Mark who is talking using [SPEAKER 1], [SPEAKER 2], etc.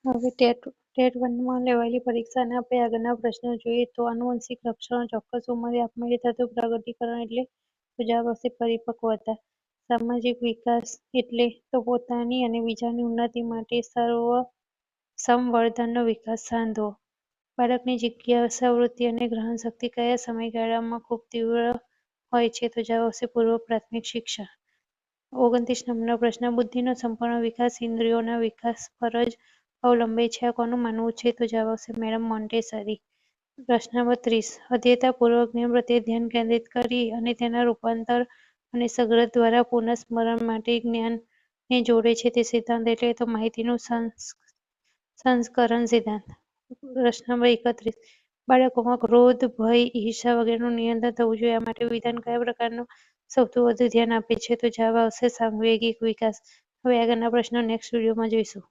[SPEAKER 1] હવે ટેટ 1માં લેવાયેલી પરીક્ષાના આપણે આગળના પ્રશ્નો જોઈએ તો આનુવંશિક લક્ષણો ચોક્કસ ઉંમરે આપમેળે થતું પ્રગટીકરણ એટલે તો જવાબ આવશે પરિપક્વતા. સામાજિક વિકાસ એટલે તો પોતાની અને બીજાની ઉન્નતિ માટે સંવર્ધનનો વિકાસ સાધવો. બાળકની જિજ્ઞાસા વૃત્તિ અને ગ્રહણ શક્તિ કયા સમયગાળામાં ખૂબ તીવ્ર હોય છે તો જવાબ આવશે પૂર્વ પ્રાથમિક શિક્ષા. 29 નંબરનો પ્રશ્ન બુદ્ધિનો સંપૂર્ણ વિકાસ ઇન્દ્રિયોના વિકાસ પર જ અવલંબે છે આ કોનું માનવું છે તો જવાબ આવશે મેડમ મોન્ટેસરી. પ્રશ્ન નંબર 30 અધ્યયતાપૂર્વક જ્ઞાન પ્રત્યે ધ્યાન કેન્દ્રિત કરી અને તેના રૂપાંતર અને સંગ્રહ દ્વારા પુનઃસ્મરણ માટે જ્ઞાનને જોડે છે તે સિદ્ધાંત એટલે તો માહિતીનું સંસ્કરણ સિદ્ધાંત. પ્રશ્ન નંબર 31 બાળકોમાં ક્રોધ, ભય, ઈર્ષા વગેરેનું નિયંત્રણ થવું જોઈએ આ માટે વિધાન કયા પ્રકારનું સૌથી વધુ ધ્યાન આપે છે તો જવાબ આવશે સાંવેગિક વિકાસ. હવે આગળના પ્રશ્નો નેક્સ્ટ વિડીયોમાં જોઈશું.